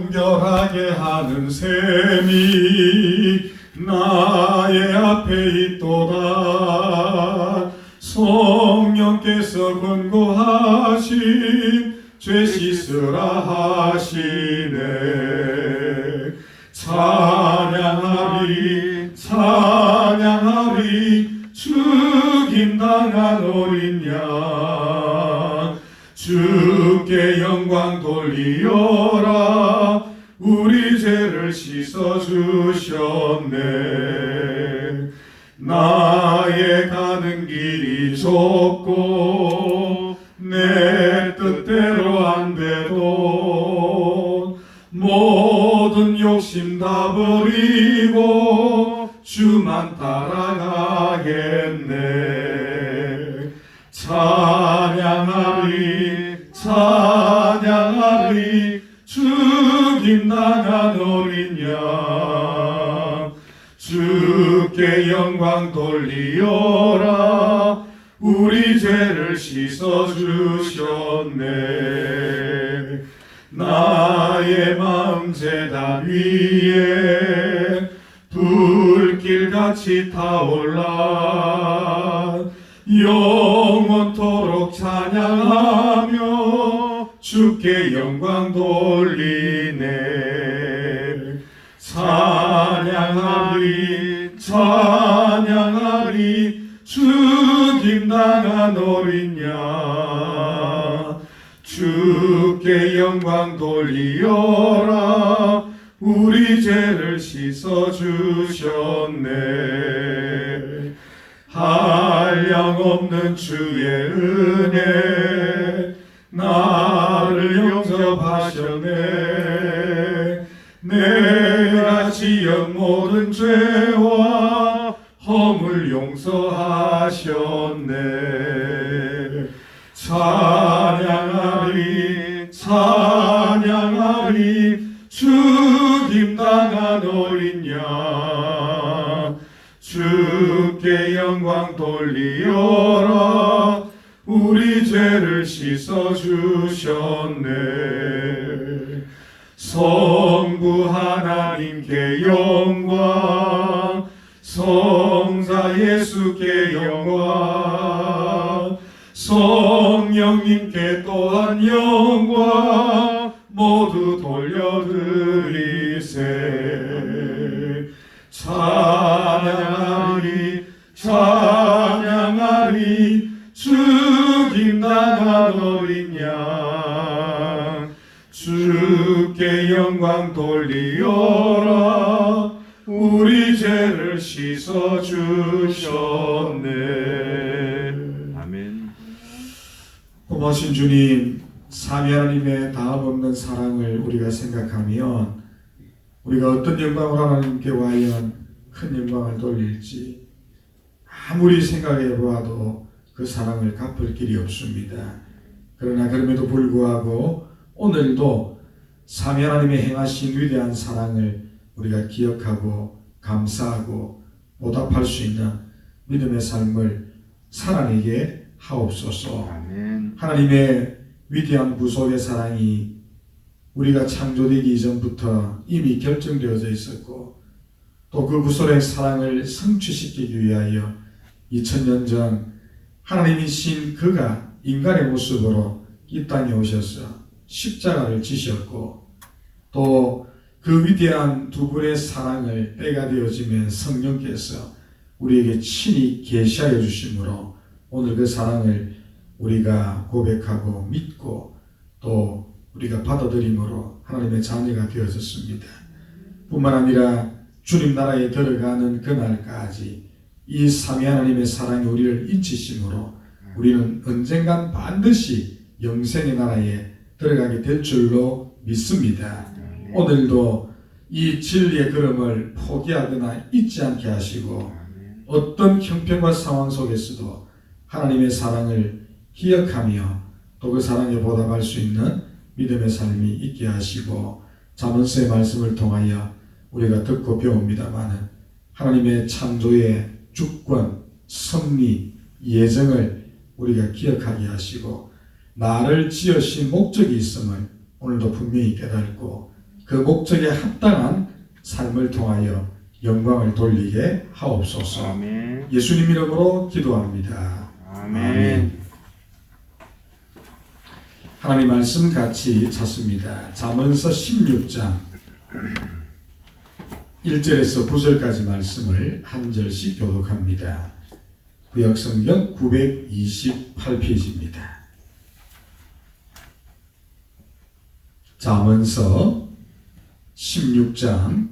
정결하게 하는 셈이 나의 앞에 있도다. 성령께서 권고하신 죄 씻으라 하시네. 찬양하리 찬양하리 죽임당한 어린 양 주께 영광 돌리어라. 우리 죄를 씻어주셨네. 나의 가는 길이 좁고 내 뜻대로 안 돼도 모든 욕심 다 버리고 주만 따라가겠네. 찬양하리 찬양하리 죽임당한 어린 양 주께 영광 돌리어라. 우리 죄를 씻어주셨네. 나의 마음 제단 위에 불길같이 타올라 영원토록 찬양하며 주께 영광 돌리네. 찬양하리 찬양하리 죽임당한 어린 양 주께 영광 돌리어라. 우리 죄를 씻어주셨네. 한량없는 주의 은혜 나를 용서하셨네. 내가 지은 모든 죄와 허물 용서하셨네. 찬양하리 찬양하리 죽임당한 어린 양 주께 영광 돌리어라. 우리 죄를 씻어주셨네. 성부 하나님께 영광 성자 예수께 영광 성령님께 또한 영광 모두 돌려드리세. 찬양하리 찬양하리 죽임당한 어린 양 주께 영광 돌리어라. 우리 죄를 씻어주셨네. 아멘. 고마우신 주님, 삼위 하나님의 다함없는 사랑을 우리가 생각하면 우리가 어떤 영광을 하나님께 과연 큰 영광을 돌릴지 아무리 생각해 보아도 그 사랑을 갚을 길이 없습니다. 그러나 그럼에도 불구하고 오늘도 삼위 하나님의 행하신 위대한 사랑을 우리가 기억하고 감사하고 보답할 수 있는 믿음의 삶을 살아내게 하옵소서. 아멘. 하나님의 위대한 구속의 사랑이 우리가 창조되기 이전부터 이미 결정되어져 있었고 또 그 구속의 사랑을 성취시키기 위하여 2000년 전 하나님이신 그가 인간의 모습으로 이 땅에 오셔서 십자가를 지셨고 또 그 위대한 두 분의 사랑을 때가 되어지면 성령께서 우리에게 친히 계시하여 주심으로 오늘 그 사랑을 우리가 고백하고 믿고 또 우리가 받아들임으로 하나님의 자녀가 되어졌습니다. 뿐만 아니라 주님 나라에 들어가는 그날까지 이 삼위 하나님의 사랑이 우리를 인치심으로 우리는 언젠간 반드시 영생의 나라에 들어가게 될 줄로 믿습니다. 오늘도 이 진리의 걸음을 포기하거나 잊지 않게 하시고 어떤 형편과 상황 속에서도 하나님의 사랑을 기억하며 또 그 사랑에 보답할 수 있는 믿음의 삶이 있게 하시고 잠언서의 말씀을 통하여 우리가 듣고 배웁니다마는 하나님의 창조의 주권, 섭리, 예정을 우리가 기억하게 하시고 나를 지으신 목적이 있음을 오늘도 분명히 깨닫고 그 목적에 합당한 삶을 통하여 영광을 돌리게 하옵소서. 아멘. 예수님 이름으로 기도합니다. 아멘. 하나님 말씀 같이 찾습니다. 잠언서 16장 1절에서 9절까지 말씀을 한 절씩 교독합니다. 구약성경 928페이지입니다. 잠언서 16장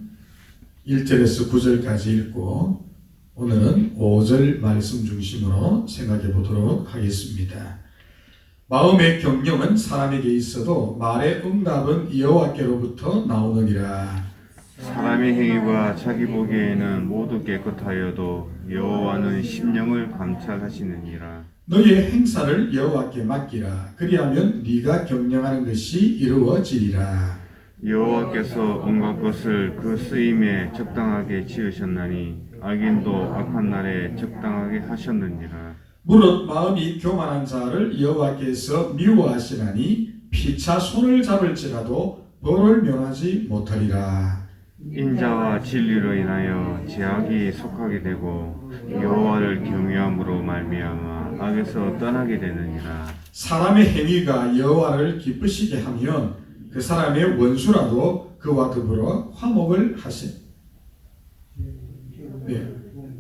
1절에서 9절까지 읽고 오늘은 5절 말씀 중심으로 생각해 보도록 하겠습니다. 마음의 경영은 사람에게 있어도 말의 응답은 여호와께로부터 나오느니라. 사람의 행위와 자기 보기에는 모두 깨끗하여도 여호와는 심령을 감찰하시느니라. 너의 행사를 여호와께 맡기라. 그리하면 네가 경영하는 것이 이루어지리라. 여호와께서 온갖 것을 그 쓰임에 적당하게 지으셨나니 악인도 악한 날에 적당하게 하셨느니라. 무릇 마음이 교만한 자를 여호와께서 미워하시나니 피차 손을 잡을지라도 벌을 면하지 못하리라. 인자와 진리로 인하여 제약이 속하게 되고 여호와를 경외함으로 말미암아 악에서 떠나게 되느니라. 사람의 행위가 여호와를 기쁘시게 하면 그 사람의 원수라도 그와 더불어 화목을 하신.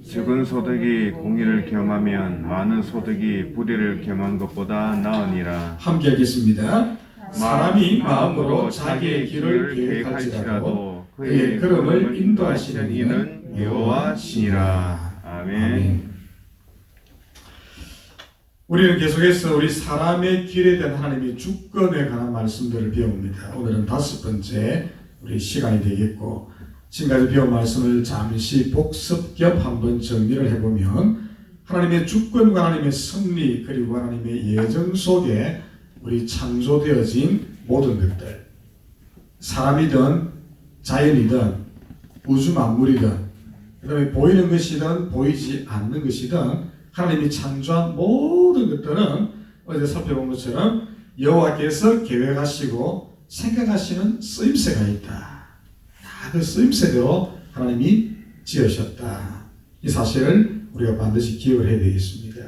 적은 소득이 공의를 겸하면 많은 소득이 불의를 겸한 것보다 나으니라. 함께 하겠습니다. 사람이 마음으로 자기의 길을 계획할지라도 그의 걸음을 인도하시는 이는 여호와시니라. 아멘. 우리는 계속해서 우리 사람의 길에 대한 하나님의 주권에 관한 말씀들을 배웁니다. 오늘은 5번째 우리 시간이 되겠고, 지금까지 배운 말씀을 잠시 복습 겸 한번 정리를 해보면 하나님의 주권과 하나님의 승리 그리고 하나님의 예정 속에 우리 창조되어진 모든 것들, 사람이든 자연이든 우주 만물이든 그 다음에 보이는 것이든 보이지 않는 것이든 하나님이 창조한 모든 것들은 어제 살펴본 것처럼 여호와께서 계획하시고 생각하시는 쓰임새가 있다. 다 그 쓰임새대로 하나님이 지으셨다. 이 사실을 우리가 반드시 기억을 해야 되겠습니다.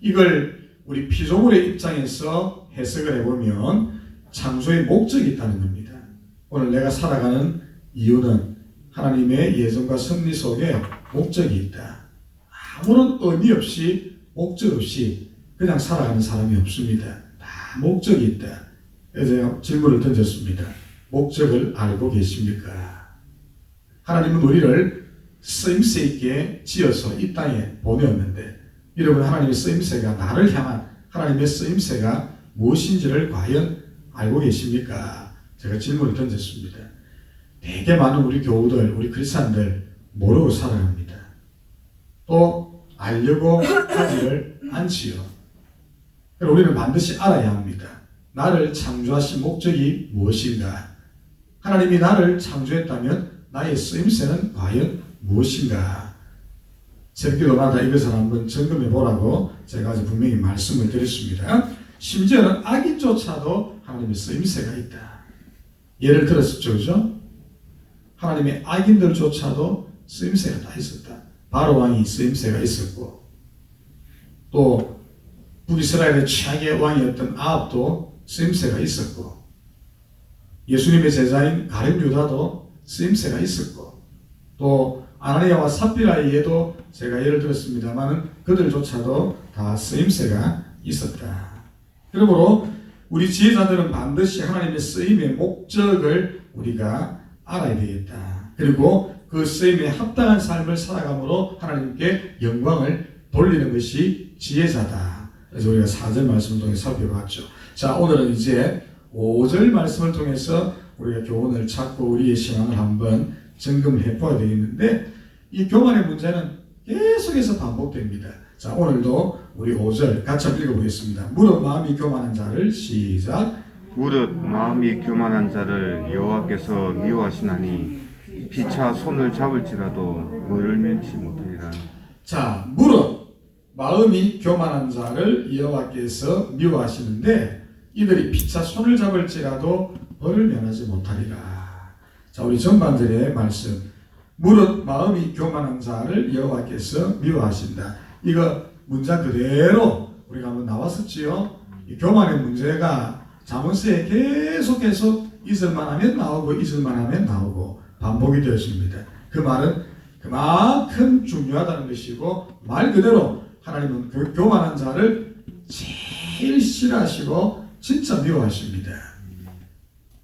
이걸 우리 피조물의 입장에서 해석을 해보면 창조의 목적이 있다는 겁니다. 오늘 내가 살아가는 이유는 하나님의 예정과 섭리 속에 목적이 있다. 아무런 의미 없이 목적 없이 그냥 살아가는 사람이 없습니다. 다 목적이 있다. 그래서 제가 질문을 던졌습니다. 목적을 알고 계십니까? 하나님은 우리를 쓰임새 있게 지어서 이 땅에 보내었는데 여러분 하나님의 쓰임새가 나를 향한 하나님의 쓰임새가 무엇인지를 과연 알고 계십니까? 제가 질문을 던졌습니다. 되게 많은 우리 교우들, 우리 크리스찬들 모르고 살아갑니다. 또 알려고 하지를 않지요. 우리는 반드시 알아야 합니다. 나를 창조하신 목적이 무엇인가? 하나님이 나를 창조했다면 나의 쓰임새는 과연 무엇인가? 새벽기도마다 이것을 한번 점검해 보라고 제가 아주 분명히 말씀을 드렸습니다. 심지어는 악인조차도 하나님의 쓰임새가 있다. 예를 들었었죠, 그죠? 하나님의 악인들조차도 쓰임새가 다 있었다. 바로 왕이 쓰임새가 있었고, 또 북이스라엘의 최악의 왕이었던 아합도 쓰임새가 있었고, 예수님의 제자인 가룟 유다도 쓰임새가 있었고, 또 아나니아와 삽비라의 예도 제가 예를 들었습니다만 그들조차도 다 쓰임새가 있었다. 그러므로 우리 지혜자들은 반드시 하나님의 쓰임의 목적을 우리가 알아야 되겠다. 그리고 그 쓰임에 합당한 삶을 살아감으로 하나님께 영광을 돌리는 것이 지혜자다. 그래서 우리가 4절 말씀을 통해 살펴봤죠. 자, 오늘은 이제 5절 말씀을 통해서 우리가 교훈을 찾고 우리의 신앙을 한번 점검을 해봐야 되겠는데, 이 교만의 문제는 계속해서 반복됩니다. 자, 오늘도 우리 5절 같이 한번 읽어보겠습니다. 무릇 마음이 교만한 자를 시작. 무릇 마음이 교만한 자를 여호와께서 미워하시나니 피차 손을 잡을지라도 물을 면치 못하리라. 자, 무릇 마음이 교만한 자를 여호와께서 미워하시는데 이들이 피차 손을 잡을지라도 벌을 면하지 못하리라. 자, 우리 전반절의 말씀. 무릇 마음이 교만한 자를 여호와께서 미워하신다. 이거 문장 그대로 우리가 한번 나왔었지요. 이 교만의 문제가 잠언서에 계속 있을만 하면 나오고 있을만 하면 나오고 반복이 되었습니다. 그 말은 그만큼 중요하다는 것이고, 말 그대로 하나님은 그 교만한 자를 제일 싫어하시고 진짜 미워하십니다.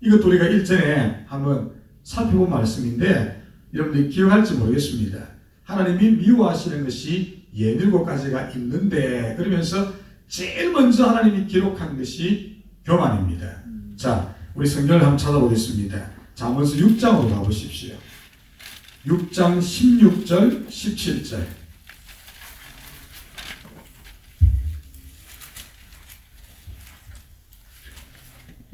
이것도 우리가 일전에 한번 살펴본 말씀인데 여러분들이 기억할지 모르겠습니다. 하나님이 미워하시는 것이 17가지가 있는데, 그러면서 제일 먼저 하나님이 기록한 것이 교만입니다. 자, 우리 성경을 한번 찾아보겠습니다. 잠언서 6장으로 가보십시오. 6장 16절 17절.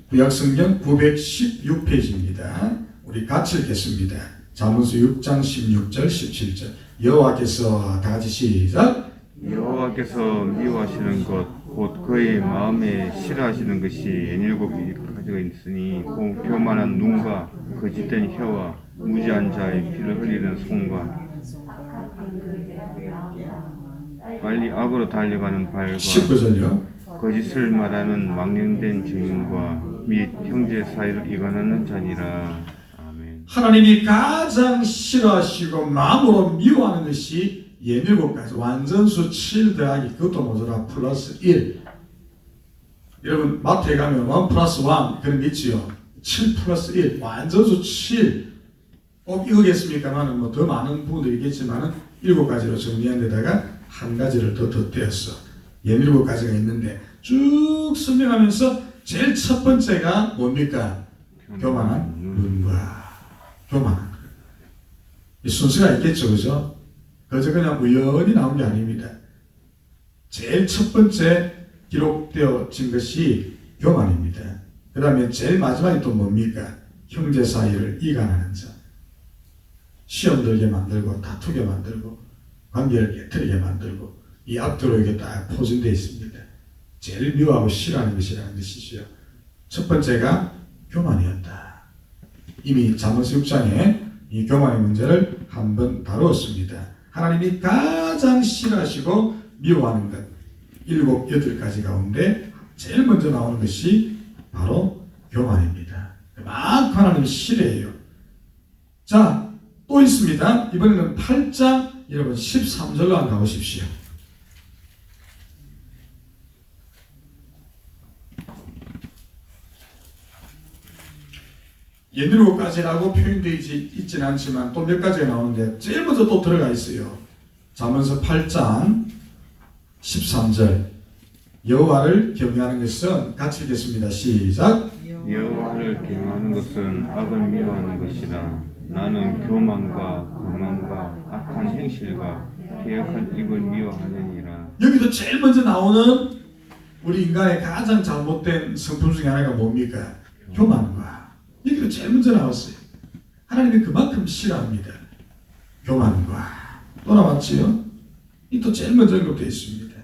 구약성경 916페이지입니다. 우리 같이 읽겠습니다. 잠언서 6장 16절 17절. 여호와께서 다 같이 시작. 여호와께서 미워하시는 것 곧 그의 마음에 싫어하시는 것이 17가지가 있으니 곧 교만한 눈과 거짓된 혀와 무지한 자의 피를 흘리는 손과 빨리 악으로 달려가는 발과 19절요. 거짓을 말하는 망령된 증인과 및 형제 사이를 이간하는 자니라. 아멘. 하나님이 가장 싫어하시고 마음으로 미워하는 것이 17가지, 완전수 7 더하기 그것도 모자라 플러스 1. 여러분 마트에 가면 1 플러스 1 그런 게 있지요. 7 플러스 1 완전수 7. 꼭 이거겠습니까만 뭐 더 많은 부분들이 있겠지만 7가지로 정리한 데다가 한 가지를 더 덧대었어. 17가지가 있는데 쭉 설명하면서 제일 첫 번째가 뭡니까? 교만한 눈과 교만한. 이 순서가 있겠죠, 그죠? 그저 그냥 우연히 나온 게 아닙니다. 제일 첫 번째 기록되어진 것이 교만입니다. 그 다음에 제일 마지막이 또 뭡니까? 형제 사이를 이간하는 자. 시험 들게 만들고 다투게 만들고 관계를 깨뜨리게 만들고, 이 앞뒤로 이게 딱 포진되어 있습니다. 제일 미워하고 싫어하는 것이라는 것이죠. 첫 번째가 교만이었다. 이미 잠언서 6장에 이 교만의 문제를 한번 다루었습니다. 하나님이 가장 싫어하시고 미워하는 것 7, 8가지 가운데 제일 먼저 나오는 것이 바로 교만입니다. 막 하나님이 싫어해요. 자, 또 있습니다. 이번에는 8장 여러분 13절로 한번 가보십시오. 예누르고 가지라고 표현되어 있지는 않지만 또 몇 가지가 나오는데 제일 먼저 또 들어가 있어요. 잠언서 8장 13절. 여호와를 경외하는 것은 같이 읽겠습니다. 시작. 여호와를 경외하는 것은 악을 미워하는 것이라. 나는 교만과 거만과 악한 행실과 계획한 입을 미워하느니라. 여기도 제일 먼저 나오는 우리 인간의 가장 잘못된 성품 중에 하나가 뭡니까? 교만과. 여기도 제일 먼저 나왔어요. 하나님이 그만큼 싫어합니다. 교만과. 또 나왔지요? 이 또 제일 먼저 언급되어 있습니다.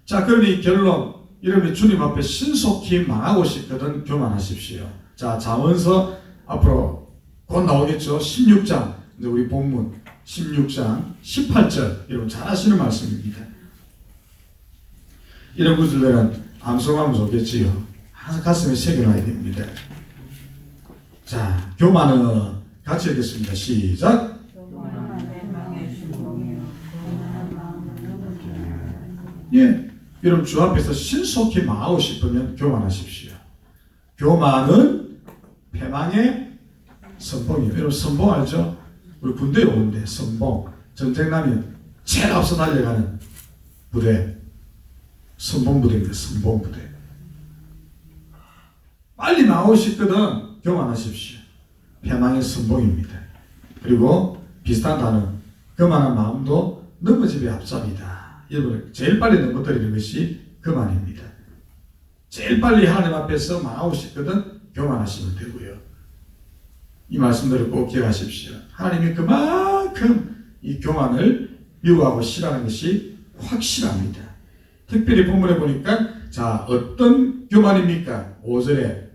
자, 그러니 결론. 여러분이 주님 앞에 신속히 망하고 싶거든 교만하십시오. 자, 잠언서 앞으로 곧 나오겠죠. 16장. 이제 우리 본문 16장 18절. 여러분 잘 아시는 말씀입니다. 이런 구절들은 암송하면 좋겠지요. 항상 가슴에 새겨놔야 됩니다. 자, 교만은 같이 읽겠습니다. 시작. 예, 여러분 주 앞에서 신속히 망하고 싶으면 교만하십시오. 교만은 패망의 선봉이에요. 여러분 선봉 알죠? 우리 군대에 오는데 선봉. 전쟁 나면 제일 앞서 달려가는 부대. 선봉부대입니다. 선봉부대. 빨리 나오고 싶거든 교만하십시오. 패망의 선봉입니다. 그리고 비슷한 단어, 교만한 마음도 넘어집의 앞잡이다. 여러분 제일 빨리 넘어뜨리는 것이 교만입니다. 제일 빨리 하나님 앞에서 망하고 싶거든 교만하시면 되고요. 이 말씀들을 꼭 기억하십시오. 하나님이 그만큼 이 교만을 미워하고 싫어하는 것이 확실합니다. 특별히 본문에 보니까 자, 어떤 교만입니까? 5절에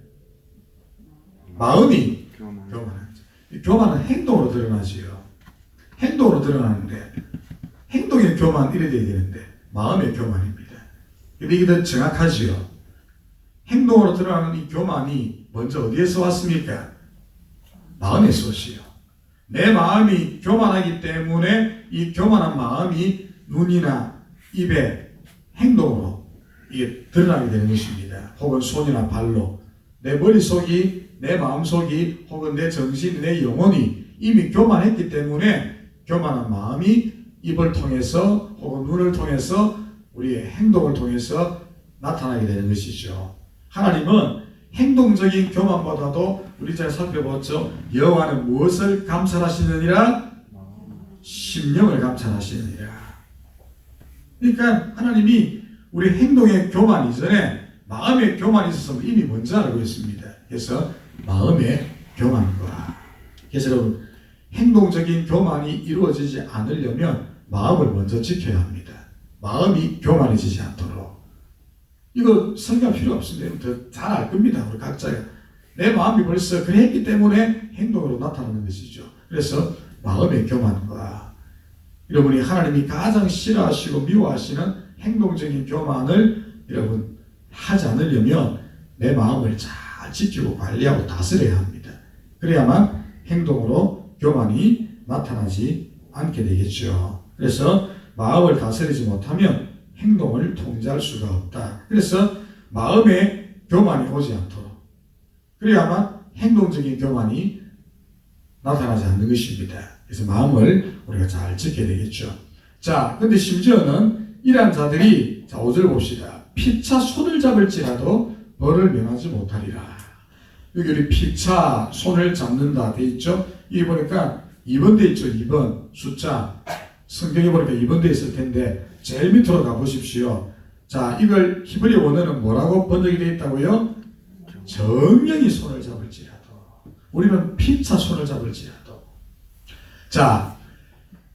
마음이 교만한 자. 교만은 행동으로 드러나지요. 행동으로 드러나는데 행동의 교만 이래 돼야 되는데 마음의 교만입니다. 근데 이게 더 정확하지요. 행동으로 드러나는 이 교만이 먼저 어디에서 왔습니까? 마음에서 오시요. 내 마음이 교만하기 때문에 이 교만한 마음이 눈이나 입에 행동으로 이게 드러나게 되는 것입니다. 혹은 손이나 발로 내 머릿속이 내 마음속이 혹은 내 정신 내 영혼이 이미 교만했기 때문에 교만한 마음이 입을 통해서 혹은 눈을 통해서 우리의 행동을 통해서 나타나게 되는 것이죠. 하나님은 행동적인 교만보다도 우리 잘 살펴봤죠. 여호와는 무엇을 감찰하시느니라? 심령을 감찰하시느니라. 그러니까 하나님이 우리 행동의 교만 이전에 마음의 교만이 있었으면 이미 먼저 알고 있습니다. 그래서 마음의 교만과 그래서 여러분 행동적인 교만이 이루어지지 않으려면 마음을 먼저 지켜야 합니다. 마음이 교만해지지 않도록. 이거 설명할 필요 없습니다. 더 잘 알 겁니다. 우리 각자가. 내 마음이 벌써 그랬기 때문에 행동으로 나타나는 것이죠. 그래서 마음의 교만과 여러분이 하나님이 가장 싫어하시고 미워하시는 행동적인 교만을 여러분 하지 않으려면 내 마음을 잘 지키고 관리하고 다스려야 합니다. 그래야만 행동으로 교만이 나타나지 않게 되겠죠. 그래서 마음을 다스리지 못하면 행동을 통제할 수가 없다. 그래서 마음에 교만이 오지 않도록 그래야만 행동적인 교만이 나타나지 않는 것입니다. 그래서 마음을 우리가 잘 지켜야 되겠죠. 자, 근데 심지어는 이러한 자들이 자 5절 봅시다. 피차 손을 잡을지라도 벌을 면하지 못하리라. 여기 우리 피차 손을 잡는다 돼 있죠. 여기 보니까 2번 돼 있죠. 2번 숫자 성경에 보니까 2번 돼 있을 텐데 제일 밑으로 가보십시오. 자, 이걸 히브리 원어는 뭐라고 번역이 되어 있다고요? 정령이 손을 잡을지라도. 우리는 피차 손을 잡을지라도. 자,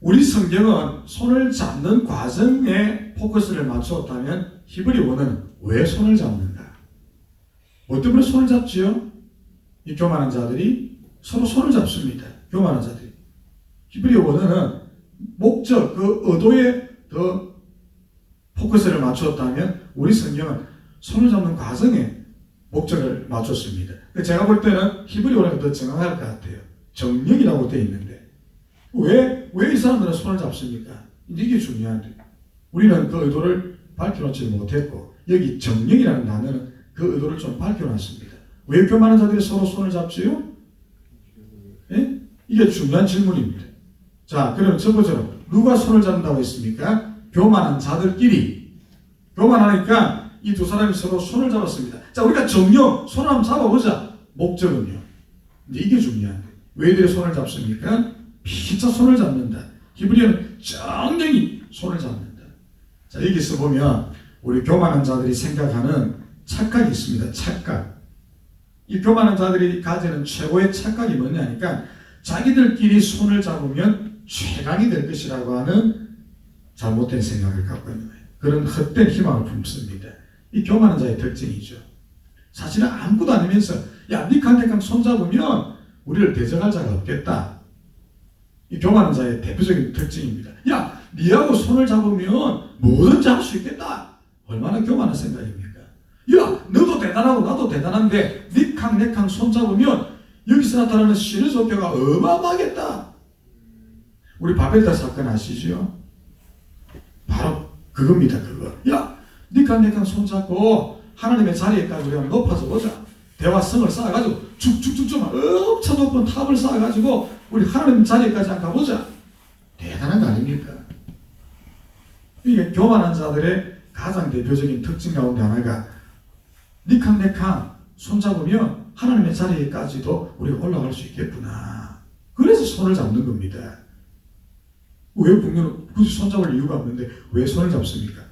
우리 성경은 손을 잡는 과정에 포커스를 맞추었다면 히브리 원어는 왜 손을 잡는가? 뭐 때문에 손을 잡지요? 이 교만한 자들이 서로 손을 잡습니다. 교만한 자들이. 히브리 원어는 목적, 그 의도에 더 포커스를 맞추었다면 우리 성경은 손을 잡는 과정에 목적을 맞췄습니다. 제가 볼 때는 히브리 원어가 더 정확할 것 같아요. 정령이라고 되어 있는데 왜 이 사람들은 손을 잡습니까? 이게 중요한데 우리는 그 의도를 밝혀놓지 못했고 여기 정령이라는 단어는 그 의도를 좀 밝혀놨습니다. 왜 교만한 자들이 서로 손을 잡지요? 예? 이게 중요한 질문입니다. 자, 그럼 첫 번째로 누가 손을 잡는다고 했습니까? 교만한 자들끼리. 교만하니까 이 두 사람이 서로 손을 잡았습니다. 자, 우리가 정령 손을 한번 잡아보자. 목적은요. 이제 이게 중요한데 왜 이들이 손을 잡습니까? 피차 손을 잡는다. 히브리어는 정령이 손을 잡는다. 자, 여기서 보면 우리 교만한 자들이 생각하는 착각이 있습니다. 착각. 이 교만한 자들이 가지는 최고의 착각이 뭐냐니까 자기들끼리 손을 잡으면 최강이 될 것이라고 하는 잘못된 생각을 갖고 있는 거예요. 그런 헛된 희망을 품습니다. 이 교만한 자의 특징이죠. 사실은 아무것도 아니면서 야, 니캉니캉 손잡으면 우리를 대적할 자가 없겠다. 이 교만한 자의 대표적인 특징입니다. 야, 니하고 손을 잡으면 뭐든지 할 수 있겠다. 얼마나 교만한 생각입니까? 야, 너도 대단하고 나도 대단한데 니캉니캉 손잡으면 여기서 나타나는 신의 속도가 어마어마하겠다. 우리 바벨탑 사건 아시죠? 바로 그겁니다. 그거. 야, 니캉니캉 손잡고 하나님의 자리에까지 우리가 높아져 보자. 대화성을 쌓아가지고 쭉쭉쭉쭉 엄청 높은 탑을 쌓아가지고 우리 하나님 자리에까지 가보자. 대단한 거 아닙니까? 이게 교만한 자들의 가장 대표적인 특징 가운데 하나가 니캉니캉 손잡으면 하나님의 자리에까지도 우리가 올라갈 수 있겠구나. 그래서 손을 잡는 겁니다. 왜 국민은 굳이 손잡을 이유가 없는데 왜 손을 잡습니까?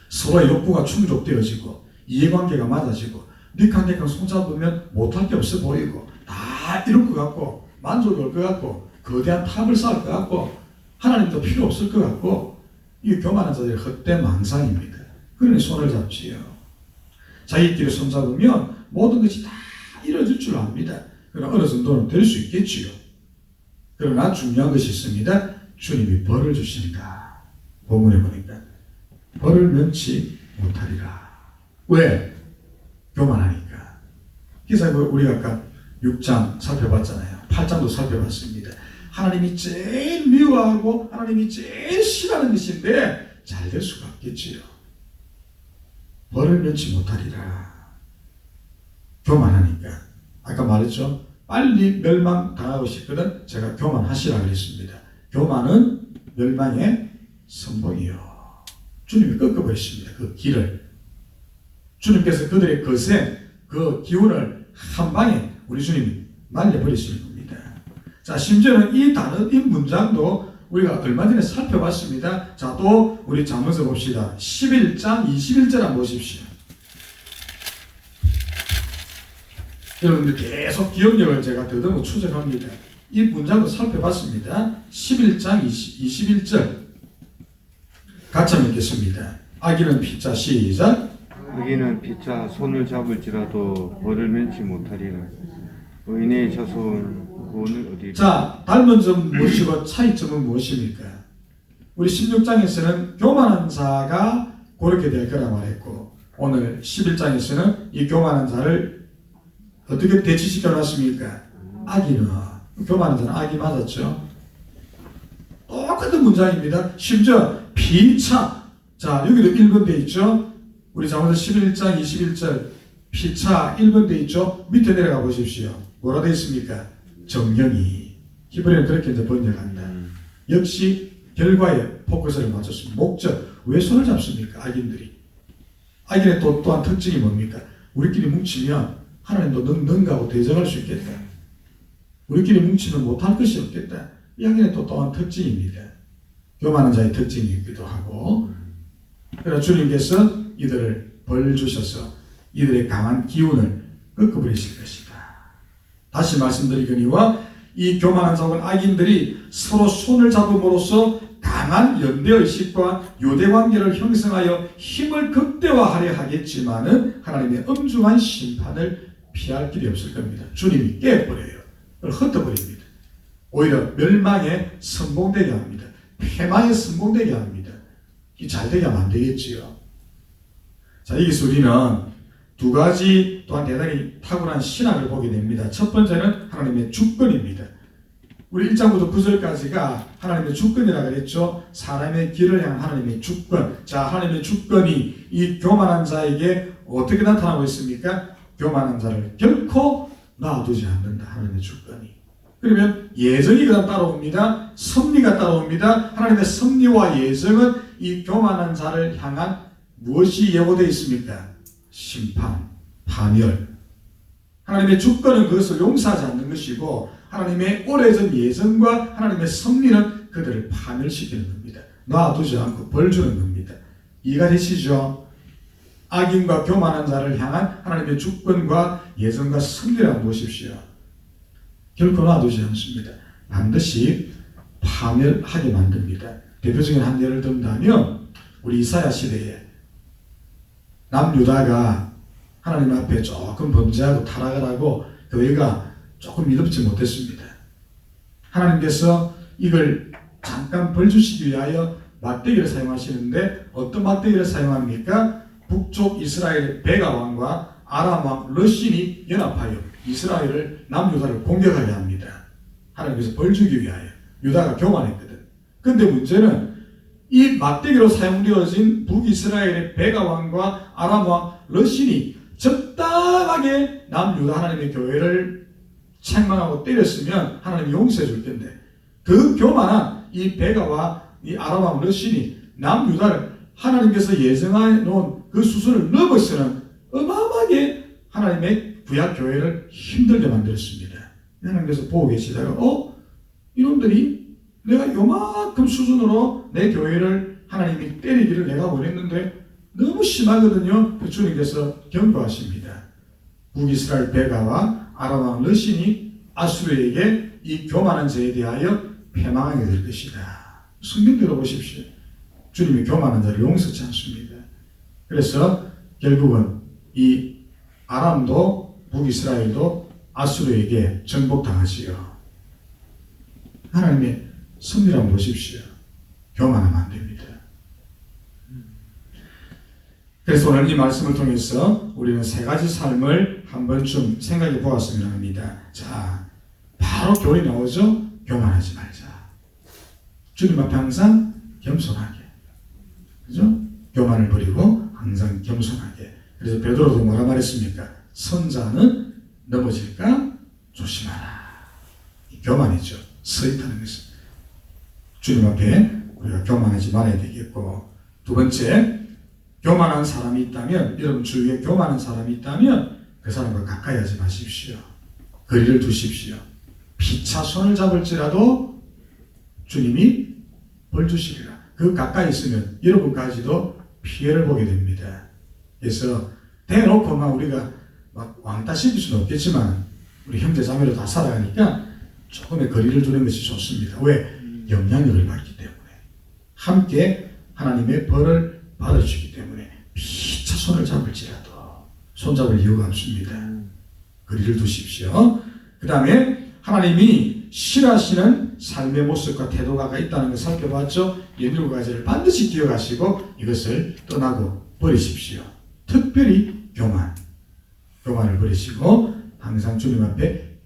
서로의 욕구가 충족되어지고 이해관계가 맞아지고 니캉니캉 손잡으면 못할 게 없어 보이고 다 이룰 것 같고 만족이 올 것 같고 거대한 탑을 쌓을 것 같고 하나님도 필요 없을 것 같고 이게 교만한 자들의 헛된 망상입니다. 그러니 손을 잡지요. 자기끼리 손잡으면 모든 것이 다 이루어질 줄 압니다. 그러나 어느 정도는 될 수 있겠지요. 그러나 중요한 것이 있습니다. 주님이 벌을 주시니까 본문에 보니까 벌을 면치 못하리라. 왜? 교만하니까. 그래서 우리가 아까 6장 살펴봤잖아요. 8장도 살펴봤습니다. 하나님이 제일 미워하고 하나님이 제일 싫어하는 것인데 잘 될 수가 없겠지요. 벌을 면치 못하리라. 교만하니까. 아까 말했죠. 빨리 멸망당하고 싶거든 제가 교만하시라 그랬습니다. 교만은 멸망의 선봉이요. 주님이 꺾어버리십니다. 그 길을. 주님께서 그들의 거센 그 기운을 한 방에 우리 주님이 날려버리시는 겁니다. 자, 심지어는 이 단어, 이 문장도 우리가 얼마 전에 살펴봤습니다. 자, 또 우리 잠언서 봅시다. 11장 21절 한번 보십시오. 여러분들 계속 기억력을 제가 더듬어 추적합니다. 이 문장도 살펴봤습니다. 11장 21절 같이 한번 읽겠습니다. 아기는 피자 시작. 여기는 피차 손을 잡을지라도 벌을 면치 못하리라. 의인의 자손 구원은 어디? 자, 닮은 점 무엇이고 차이점은 무엇입니까? 우리 16장에서는 교만한 자가 그렇게 될 거라 말했고 오늘 11장에서는 이 교만한 자를 어떻게 대치시켜 놨습니까? 악인은 교만한 자는 악이 맞았죠. 똑같은 문장입니다. 심지어 피차. 자, 여기도 1번 돼 있죠. 우리 잠언서 11장 21절 피차 1번 돼 있죠. 밑에 내려가 보십시오. 뭐라 돼 있습니까? 정령이. 히브리는 그렇게 이제 번역한다. 역시 결과에 포커스를 맞췄습니다. 목적. 왜 손을 잡습니까? 악인들이. 악인의 또한 특징이 뭡니까? 우리끼리 뭉치면 하나님도 능가하고 대적할 수 있겠다. 우리끼리 뭉치면 못할 것이 없겠다. 이 악인의 또한 특징입니다. 교만한 자의 특징이기도 하고. 그러나 주님께서 이들을 벌 주셔서 이들의 강한 기운을 꺾어버리실 것이다. 다시 말씀드리거니와 이 교만한 자와 악인들이 서로 손을 잡음으로써 강한 연대의식과 유대관계를 형성하여 힘을 극대화하려 하겠지만은 하나님의 엄중한 심판을 피할 길이 없을 겁니다. 주님이 깨버려요. 흩어버립니다. 오히려 멸망에 선봉되게 합니다. 패망에 선봉되게 합니다. 이 잘되게 하면 안 되겠지요. 자, 여기서 우리는 두 가지 또한 대단히 탁월한 신학을 보게 됩니다. 첫 번째는 하나님의 주권입니다. 우리 1장부터 9절까지가 하나님의 주권이라고 그랬죠. 사람의 길을 향한 하나님의 주권. 자, 하나님의 주권이 이 교만한 자에게 어떻게 나타나고 있습니까? 교만한 자를 결코 놔두지 않는다. 하나님의 주권이. 그러면 예정이 그다음 따라옵니다. 섭리가 따라옵니다. 하나님의 섭리와 예정은 이 교만한 자를 향한 무엇이 예고되어 있습니까? 심판, 파멸. 하나님의 주권은 그것을 용서하지 않는 것이고 하나님의 오래전 예정과 하나님의 섭리는 그들을 파멸시키는 겁니다. 놔두지 않고 벌 주는 겁니다. 이해가 되시죠? 악인과 교만한 자를 향한 하나님의 주권과 예정과 섭리라고 보십시오. 결코 놔두지 않습니다. 반드시 파멸하게 만듭니다. 대표적인 한 예를 든다면 우리 이사야 시대에 남유다가 하나님 앞에 조금 범죄하고 타락을 하고 교회가 조금 믿음지 못했습니다. 하나님께서 이걸 잠깐 벌주시기 위하여 막대기를 사용하시는데 어떤 막대기를 사용합니까? 북쪽 이스라엘 베가 왕과 아람 왕 러신이 연합하여 이스라엘을 남유다를 공격하게 합니다. 하나님께서 벌주기 위하여. 유다가 교만했거든. 근데 문제는 이 막대기로 사용되어진 북이스라엘의 베가 왕과 아람 왕 러신이 적당하게 남유다 하나님의 교회를 책망하고 때렸으면 하나님이 용서해 줄 텐데 그 교만한 이 베가와 이 아람 왕 러신이 남유다를 하나님께서 예정해 놓은 그 수순을 넘어서는 어마어마하게 하나님의 구약 교회를 힘들게 만들었습니다. 하나님께서 보고 계시다가 이놈들이 내가 요만큼 수준으로 내 교회를 하나님이 때리기를 내가 원했는데 너무 심하거든요. 주님께서 경고하십니다. 북이스라엘 베가와 아람 왕 러신이 아수르에게 이 교만한 자에 대하여 패망하게 될 것이다. 성경대로 보십시오. 주님이 교만한 자를 용서치 않습니다. 그래서 결국은 이 아람도 북이스라엘도 아수르에게 정복당하지요. 하나님의 섭리를 보십시오. 교만하면 안 됩니다. 그래서 오늘 이 말씀을 통해서 우리는 세 가지 삶을 한 번쯤 생각해 보았으면 합니다. 자, 바로 교리 나오죠? 교만하지 말자. 주님 앞에 항상 겸손하게. 그죠? 교만을 버리고 항상 겸손하게. 그래서 베드로도 뭐라 말했습니까? 선자는 넘어질까 조심하라. 교만이죠. 서있다는 것은. 주님 앞에 우리가 교만하지 말아야 되겠고, 두 번째, 교만한 사람이 있다면, 여러분 주위에 교만한 사람이 있다면 그 사람과 가까이 하지 마십시오. 거리를 두십시오. 피차 손을 잡을지라도 주님이 벌 주시리라. 그 가까이 있으면 여러분까지도 피해를 보게 됩니다. 그래서 대놓고 막 우리가 막 왕따 시킬 수는 없겠지만 우리 형제 자매로 다 살아가니까 조금의 거리를 두는 것이 좋습니다. 왜? 영향력을 받기 때문에. 함께 하나님의 벌을 받으시기 때문에 피차 손을 잡을지라도 손잡을 이유가 없습니다. 거리를 두십시오. 그 다음에 하나님이 싫어하시는 삶의 모습과 태도가 있다는 걸 살펴봤죠. 이 7가지를 반드시 기억하시고 이것을 떠나고 버리십시오. 특별히 교만을 버리시고 항상 주님 앞에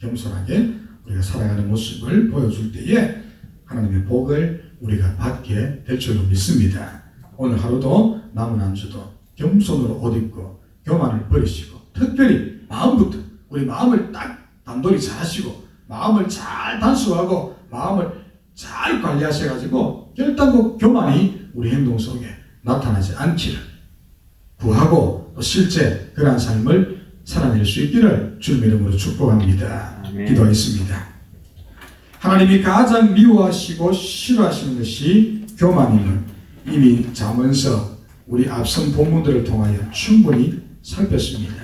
겸손하게 우리가 살아가는 모습을 보여줄 때에 하나님의 복을 우리가 받게 될 줄로 믿습니다. 오늘 하루도 남은 한 주도 겸손으로 옷 입고 교만을 버리시고, 특별히 마음부터 우리 마음을 딱 단돌이 잘 하시고 마음을 잘 단수하고 마음을 잘 관리하셔가지고 결단코 교만이 우리 행동 속에 나타나지 않기를 구하고, 또 실제 그러한 삶을 살아낼 수 있기를 주님의 이름으로 축복합니다. 기도하겠습니다. 하나님이 가장 미워하시고 싫어하시는 것이 교만임을 이미 잠언서 우리 앞선 본문들을 통하여 충분히 살폈습니다.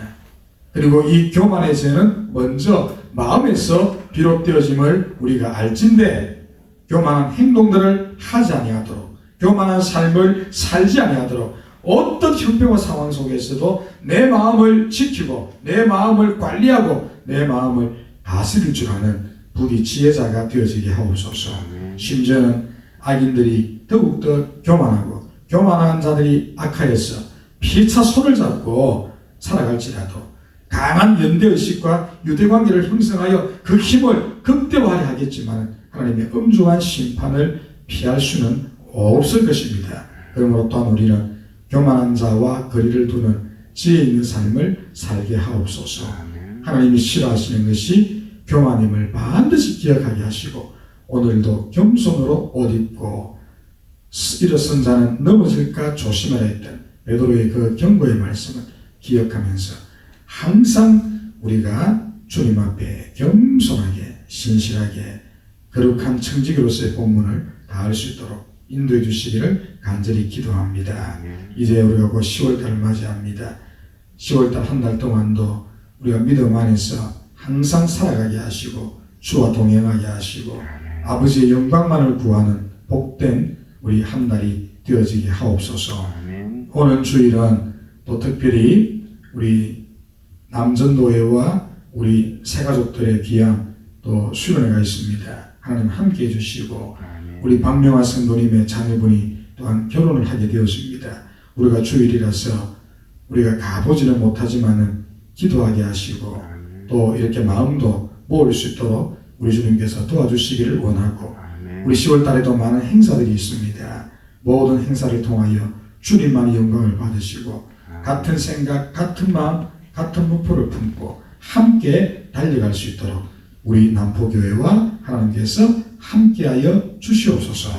그리고 이 교만의 죄는 먼저 마음에서 비롯되어짐을 우리가 알진대 교만한 행동들을 하지 아니하도록, 교만한 삶을 살지 아니하도록 어떤 형편과 상황 속에서도 내 마음을 지키고 내 마음을 관리하고 내 마음을 다스릴 줄 아는 부디 지혜자가 되어지게 하옵소서. 심지어는 악인들이 더욱더 교만하고 교만한 자들이 악하여서 피차 손을 잡고 살아갈지라도 강한 연대의식과 유대관계를 형성하여 그 힘을 극대화하려 하겠지만 하나님의 엄중한 심판을 피할 수는 없을 것입니다. 그러므로 또한 우리는 교만한 자와 거리를 두는 지혜 있는 삶을 살게 하옵소서. 하나님이 싫어하시는 것이 교만임을 반드시 기억하게 하시고, 오늘도 겸손으로 옷 입고 일어선 자는 넘어질까 조심하라 했던 베드로의 그 경고의 말씀을 기억하면서 항상 우리가 주님 앞에 겸손하게 신실하게 거룩한 청지기로서의 본문을 다할 수 있도록 인도해 주시기를 간절히 기도합니다. 이제 우리가 곧 10월달을 맞이합니다. 10월달 한 달 동안도 우리가 믿음 안에서 항상 살아가게 하시고 주와 동행하게 하시고 아버지의 영광만을 구하는 복된 우리 한 달이 되어지게 하옵소서. 오늘 주일은 또 특별히 우리 남전도회와 우리 새가족들의 귀한 또 수련회가 있습니다. 하나님 함께 해주시고 우리 박명화 성도님의 자녀분이 또한 결혼을 하게 되었습니다. 우리가 주일이라서 우리가 가보지는 못하지만은 기도하게 하시고 또 이렇게 마음도 모을 수 있도록 우리 주님께서 도와주시기를 원하고, 우리 10월 달에도 많은 행사들이 있습니다. 모든 행사를 통하여 주님만이 영광을 받으시고 같은 생각, 같은 마음, 같은 목표를 품고 함께 달려갈 수 있도록 우리 남포교회와 하나님께서 함께하여 주시옵소서.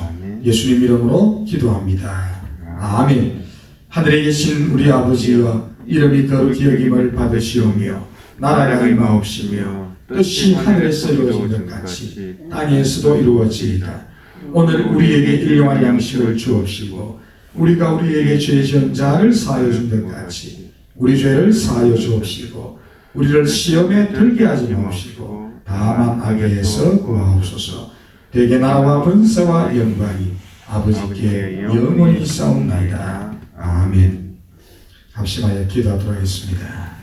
예수님 이름으로 기도합니다. 아멘. 하늘에 계신 우리 아버지여, 이름이 거룩히 여김을 받으시오며 나라가 임하옵시며 뜻이 하늘에서 이루어진 것 같이 땅에서도 이루어지이다. 오늘 우리에게 일용할 양식을 주옵시고 우리가 우리에게 죄 지은 자를 사하여 준 것 같이 우리 죄를 사하여 주옵시고 우리를 시험에 들게 하지 마옵시고 다만 악에서 구하옵소서. 대개 나라와 번세와 영광이 아버지께 영원히 있사옵나이다. 아멘. 합심하여 기도하도록 하겠습니다.